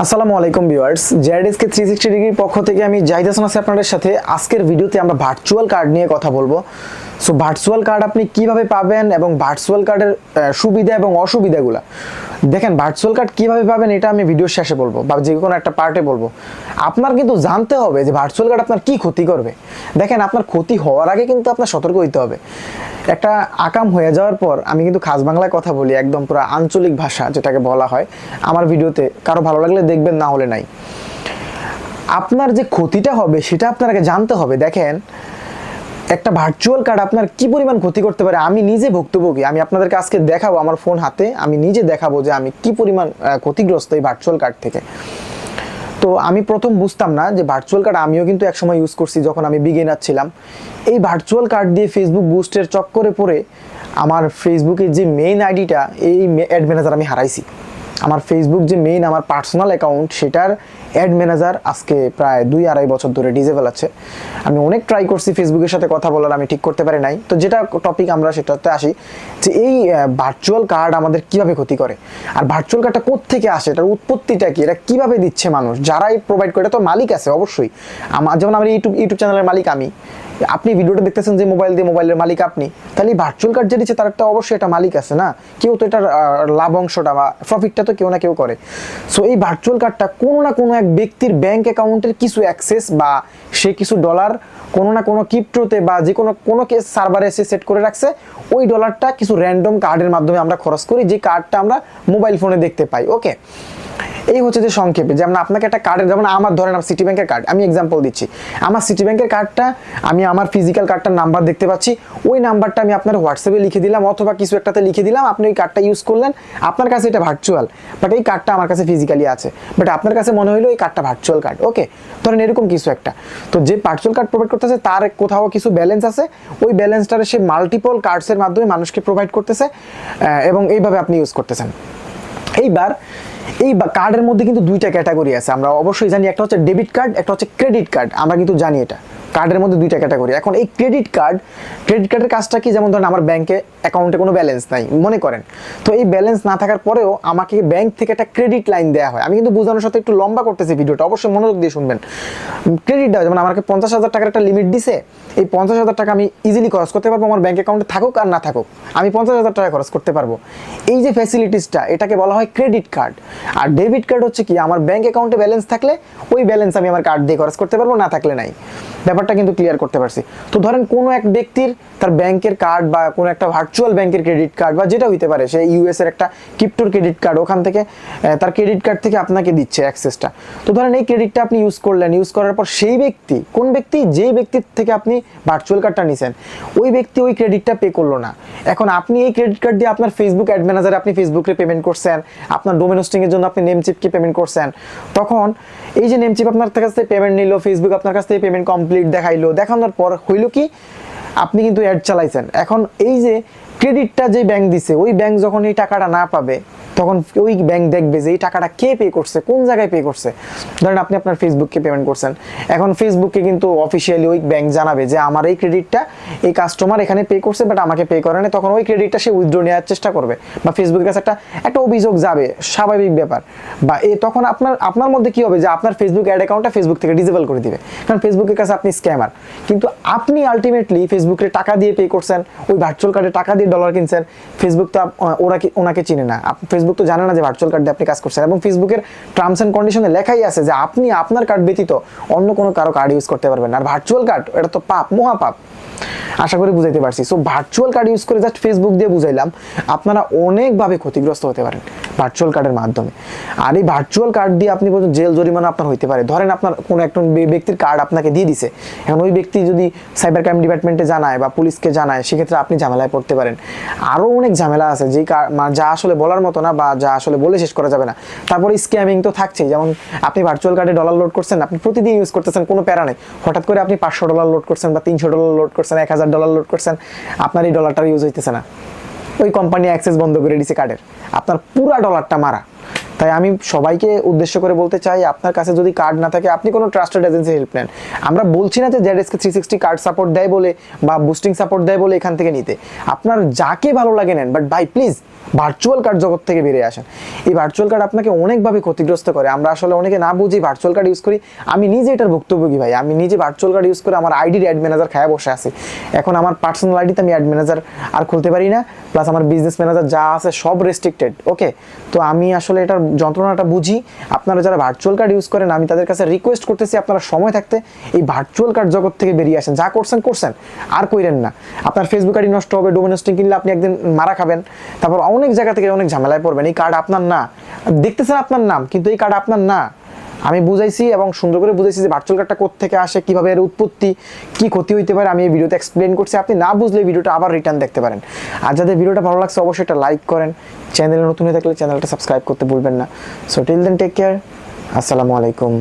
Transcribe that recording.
আসসালামু আলাইকুম ভিউয়ার্স, জেআরডিএসকে 360 ডিগ্রির পক্ষ থেকে আমি জাহিদ হাসান আছি আপনাদের সাথে। আজকের ভিডিওতে আমরা ভার্চুয়াল কার্ড নিয়ে কথা বলবো। সো ভার্চুয়াল কার্ড আপনি কিভাবে পাবেন এবং ভার্চুয়াল কার্ডের সুবিধা এবং অসুবিধাগুলো দেখেন। ভার্চুয়াল কার্ড কিভাবে পাবেন এটা আমি ভিডিওর শেষে বলবো বা যে কোনো একটা পার্টে বলবো। আপনার কিন্তু জানতে হবে যে ভার্চুয়াল কার্ড আপনার কি ক্ষতি করবে। দেখেন, আপনার ক্ষতি হওয়ার আগে কিন্তু আপনার সতর্ক হইতে হবে। একটা আকাম হয়ে যাওয়ার পর আমি কিন্তু খাস বাংলায় কথা বলি, একদম পুরো আঞ্চলিক ভাষা যেটাকে বলা হয় আমার ভিডিওতে। কারো ভালো লাগলে দেখবেন, না হলে নাই। আপনার যে ক্ষতিটা হবে সেটা আপনার আগে জানতে হবে। দেখেন, একটা ভার্চুয়াল কার্ড আপনার কি পরিমাণ ক্ষতি করতে পারে আমি নিজে ভুক্তভোগী। আমি আপনাদেরকে আজকে দেখাবো, আমার ফোন হাতে আমি নিজে দেখাবো যে আমি কি পরিমাণ ক্ষতিগ্রস্ত এই ভার্চুয়াল কার্ড থেকে। তো আমি প্রথম বুঝতাম না যে ভার্চুয়াল কার্ড আমিও কিন্তু একসময় ইউজ করছি যখন আমি বিগিনার ছিলাম। এই ভার্চুয়াল কার্ড দিয়ে ফেসবুক বুস্টের চক্করে পড়ে আমার ফেসবুকের যে মেইন আইডিটা, এই অ্যাড ম্যানেজার আমি হারাইছি। আমার ফেসবুক যে মেইন আমার পার্সোনাল অ্যাকাউন্ট, সেটার অ্যাড ম্যানেজার আজকে প্রায় 2-2.5 বছর ধরে ডিজেবল আছে। আমি অনেক ট্রাই করছি ফেসবুকের সাথে কথা বলার, আমি ঠিক করতে পারি নাই। তো যেটা টপিক আমরা সেটাতে আসি যে এই ভার্চুয়াল কার্ড আমাদের কিভাবে ক্ষতি করে, আর ভার্চুয়াল কার্ডটা কোত্থেকে আসে, এটার উৎপত্তিটা কি, এটা কিভাবে দিচ্ছে মানুষ, যারাই প্রোভাইড করে। এটা তো মালিক আছে অবশ্যই। যেমন আমার ইউটিউব চ্যানেলের মালিক আমি, আপনি ভিডিওটা দেখতেছেন যে মোবাইল দিয়ে, মোবাইলের মালিক আপনি, তাহলে এই ভার্চুয়াল কার্ড যে দিচ্ছে তার একটা অবশ্যই একটা মালিক আছে না? কেউ তো এটার লাভ অংশটা বা প্রফিটটা তো কেউ না কেউ করে। সো এই ভার্চুয়াল কার্ডটা কোনো না কোনো এক ব্যক্তির ব্যাংক অ্যাকাউন্টের কিছু অ্যাক্সেস বা সে কিছু ডলার কোনো না কোনো ক্রিপ্টোতে বা যে কোনো কেস সার্ভারে এসে সেট করে রাখছে। ওই ডলারটা কিছু র্যান্ডম কার্ডের মাধ্যমে আমরা খরচ করি, যে কার্ডটা আমরা মোবাইল ফোনে দেখতে পাই। ওকে, এই হচ্ছে যে সংক্ষেপে। যেমন আপনাকে একটা কার্ডের, যেমন আমার ধরেন সিটি ব্যাংকের কার্ড, আমি এক্সাম্পল দিচ্ছি। আমার সিটি ব্যাংকের কার্ডটা আমি আমার ফিজিক্যাল কার্ডটার নাম্বার দেখতে পাচ্ছি, ওই নাম্বারটা আমি আপনার হোয়াটসঅ্যাপে লিখে দিলাম অথবা কিছু একটাতে লিখে দিলাম, আপনি ওই কার্ডটা ইউজ করলেন। আপনার কাছে এটা ভার্চুয়াল, বাট এই কার্ডটা আমার কাছে ফিজিক্যালি আছে, বাট আপনার কাছে মনে হলো এই কার্ডটা ভার্চুয়াল কার্ড। ওকে, ধরেন এরকম কিছু একটা। তো যে ভার্চুয়াল কার্ড প্রোভাইড করতেছে তার কোথাও কিছু ব্যালেন্স আছে, ওই ব্যালেন্সটারে সে মাল্টিপল কার্ডসের মাধ্যমে মানুষকে প্রোভাইড করতেছে এবং এইভাবে আপনি ইউজ করতেছেন। এইবার এই কার্ডের মধ্যে কিন্তু দুইটা ক্যাটাগরি আছে, আমরা অবশ্যই জানি। একটা হচ্ছে ডেবিট কার্ড, একটা হচ্ছে ক্রেডিট কার্ড। আমরা কিন্তু জানি এটা কার্ডের মধ্যে দুইটা ক্যাটাগরি। এখন এই ক্রেডিট কার্ডের কাজটা কি? যেমন ধরেন আমার ব্যাংকে অ্যাকাউন্টে কোনো ব্যালেন্স নাই মনে করেন, তো এই ব্যালেন্স না থাকার পরেও আমাকে ব্যাংক থেকে একটা ক্রেডিট লাইন দেওয়া হয়। আমি কিন্তু বোঝানোর সাথে একটু লম্বা করতেছি ভিডিওটা, অবশ্যই মনোযোগ দিয়ে শুনবেন। ক্রেডিট দেওয়া, যেমন আমাকে 50,000 টাকার একটা লিমিট দিছে, এই 50,000 টাকা আমি ইজিলি খরচ করতে পারবো। আমার ব্যাংক অ্যাকাউন্টে থাকুক আর না থাকুক, আমি 50,000 টাকা খরচ করতে পারবো। এই যে ফ্যাসিলিটিসটা, এটাকে বলা হয় ক্রেডিট কার্ড। আর ডেবিট কার্ড হচ্ছে কি? আমার ব্যাংক অ্যাকাউন্টে ব্যালেন্স থাকলে ওই ব্যালেন্স আমি আমার কার্ড দিয়ে খরচ করতে পারবো, না থাকলে নাই। ব্যাপারটা কিন্তু ক্লিয়ার করতে পারছি। তো ধরেন কোনো এক ব্যক্তির তার ব্যাংকের কার্ড বা কোনো একটা ভার্চুয়াল ব্যাংকের ক্রেডিট কার্ড বা যেটা হইতে পারে, সে ইউএস এর একটা ক্রিপ্টোর ক্রেডিট কার্ড, ওখান থেকে তার ক্রেডিট কার্ড থেকে আপনাকে দিচ্ছে অ্যাক্সেসটা। তো ধরেন এই ক্রেডিটটা আপনি ইউজ করলেন, ইউজ করার পর সেই ব্যক্তি, কোন ব্যক্তি? যেই ব্যক্তির থেকে আপনি ভার্চুয়াল কার্ডটা নিছেন, ওই ব্যক্তি ওই ক্রেডিটটা পে করলো না। এখন আপনি এই ক্রেডিট কার্ড দিয়ে আপনার ফেসবুক অ্যাড ম্যানেজারে আপনি ফেসবুকে পেমেন্ট করছেন, আপনার ডোমেন হোস্টিং এর জন্য আপনি নেমচিপকে পেমেন্ট করছেন। তখন এই যে নেমচিপ আপনার কাছ থেকে পেমেন্ট নিল, ফেসবুক আপনার কাছ থেকে পেমেন্ট কমপ্লিট দেখাইলো, দেখানোর পর হইল কি? আপনি কিন্তু অ্যাড চালাইছেন। এখন এই যে ক্রেডিটটা যে ব্যাংক দিছে, ওই ব্যাংক যখন এই টাকাটা না পাবে, তখন ওই ব্যাংক দেখবে যে এই টাকাটা কে পে করছে, কোন জায়গায় পে করছে। ধরেন আপনি আপনার ফেসবুককে পেমেন্ট করছেন, এখন ফেসবুককে কিন্তু অফিসিয়ালি ওই ব্যাংক জানাবে যে আমার এই ক্রেডিটটা এই কাস্টমার এখানে পে করছে বাট আমাকে পে করে না। তখন ওই ক্রেডিটটা সে উইথড্র নেওয়ার চেষ্টা করবে বা ফেসবুকের কাছে একটা অভিযোগ যাবে, স্বাভাবিক ব্যাপার। বা তখন আপনার মধ্যে কি হবে যে আপনার ফেসবুক অ্যাড অ্যাকাউন্টটা ফেসবুক থেকে ডিসেবল করে দিবে, কারণ ফেসবুকের কাছে আপনি স্ক্যামার। কিন্তু আপনি আলটিমেটলি ফেসবুকে টাকা দিয়ে পে করছেন, ওই ভার্চুয়াল কার্ডে টাকা দিয়ে ডলার কিনছেন। ফেসবুক তো ওনাকে চিনে না, ফেসবুক তো জানে না যে ভার্চুয়াল কার্ড দিয়ে আপনি কাজ করছেন। এবং ফেসবুকের টার্মস এন্ড কন্ডিশনে লেখাই আছে যে আপনি আপনার কার্ড ব্যতীত অন্য কোনো কারো কার্ড ইউজ করতে পারবেন না। আর ভার্চুয়াল কার্ড, এটা তো পাপ, মহাপাপ। আশা করি বুঝাইতে পারছি। সো ভার্চুয়াল কার্ড ইউজ করে জাস্ট ফেসবুক দিয়ে বুঝাইলাম, আপনারা অনেকভাবে ক্ষতিগ্রস্ত হতে পারেন ভার্চুয়াল কার্ডের মাধ্যমে। আর এই ভার্চুয়াল কার্ড দিয়ে আপনি পর্যন্ত জেল জরিমানা আপনার হইতে পারে। ধরেন আপনার কোনো একটা ব্যক্তির কার্ড আপনাকে দিয়ে দিছে, এখন ওই ব্যক্তি যদি সাইবার ক্রাইম ডিপার্টমেন্টে জানায় বা পুলিশকে জানায়, সেক্ষেত্রে আপনি ঝামেলায় পড়তে পারেন। আরও অনেক ঝামেলা আছে যেই যা আসলে বলার মতো না বা যা আসলে বলে শেষ করা যাবে না। তারপরে স্ক্যামিং তো থাকছেই। যেমন আপনি ভার্চুয়াল কার্ডে ডলার লোড করছেন, আপনি প্রতিদিন ইউজ করতেছেন, কোনো প্যারা নেই। হঠাৎ করে আপনি $500 লোড করছেন বা $300 লোড করছেন, $1,000 লোড করছেন, আপনার এই ডলারটা ইউজ হইতেছে না, ওই কোম্পানি অ্যাক্সেস বন্ধ করে দিছে কার্ডের, আপনার পুরা ডলারটা মারা। তাই আমি সবাইকে উদ্দেশ্য করে বলতে চাই, আপনার কাছে যদি কার্ড না থাকে আপনি কোনো ট্রাস্টেড এজেন্সি হেল্প নেন। আমরা বলছি না যে জেডএসকে 360 কার্ড সাপোর্ট দেয় বলে বা বুস্টিং সাপোর্ট দেয় বলে এখান থেকে নিতে, আপনার যাকে ভালো লাগে নেন, বাট ভাই প্লিজ ভার্চুয়াল কার্ড জগৎ থেকে বেরিয়ে আসেন। এই ভার্চুয়াল কার্ড আপনাকে অনেকভাবে ক্ষতিগ্রস্ত করে। আমরা আসলে অনেকে না বুঝি ভার্চুয়াল কার্ড ইউজ করি। আমি নিজে এটার ভুক্তভোগী ভাই। আমি নিজে ভার্চুয়াল কার্ড ইউজ করে আমার আইডির অ্যাড ম্যানেজার খায়া বসে আছি। এখন আমার পার্সোনাল আইডিতে আমি অ্যাড ম্যানেজার আর খুলতে পারি না, প্লাস আমার বিজনেস ম্যানেজার যা আছে সব রেস্ট্রিক্টেড। ওকে, তো আমি আসলে এটার যন্ত্রণাটা বুঝি। আপনারা যারা ভার্চুয়াল কার্ড ইউজ করেন, আমি তাদের কাছে রিকোয়েস্ট করতেছি আপনারা সময় থাকতে এই ভার্চুয়াল কার্ড জগৎ থেকে বেরিয়ে আসেন। যা করছেন করছেন, আর কইরেন না। আপনার ফেসবুক আইডি নষ্ট হবে, ডোমেন হোস্টিং কিনলে আপনি একদিন মারা খাবেন, তারপর অনেক জায়গা থেকে অনেক ঝামেলায় পড়বেন। এই কার্ড আপনার না, দেখতেছেন আপনার নাম, কিন্তু এই কার্ড আপনার না। আমি বুঝাইছি এবং সুন্দর করে বুঝাইছি যে ভার্চুয়াল কার্ডটা কোত্থেকে আসে, কিভাবে এর উৎপত্তি, কি ক্ষতি হইতে পারে, আমি এই ভিডিওতে এক্সপ্লেন করছি। আপনি না বুঝলে ভিডিওটা আবার রিটার্ন দেখতে পারেন। আর যাদের ভিডিওটা ভালো লাগছে অবশ্যই একটা লাইক করেন, চ্যানেলে নতুন হয়ে থাকলে চ্যানেলটা সাবস্ক্রাইব করতে ভুলবেন না। So till then take care, আসসালামু আলাইকুম।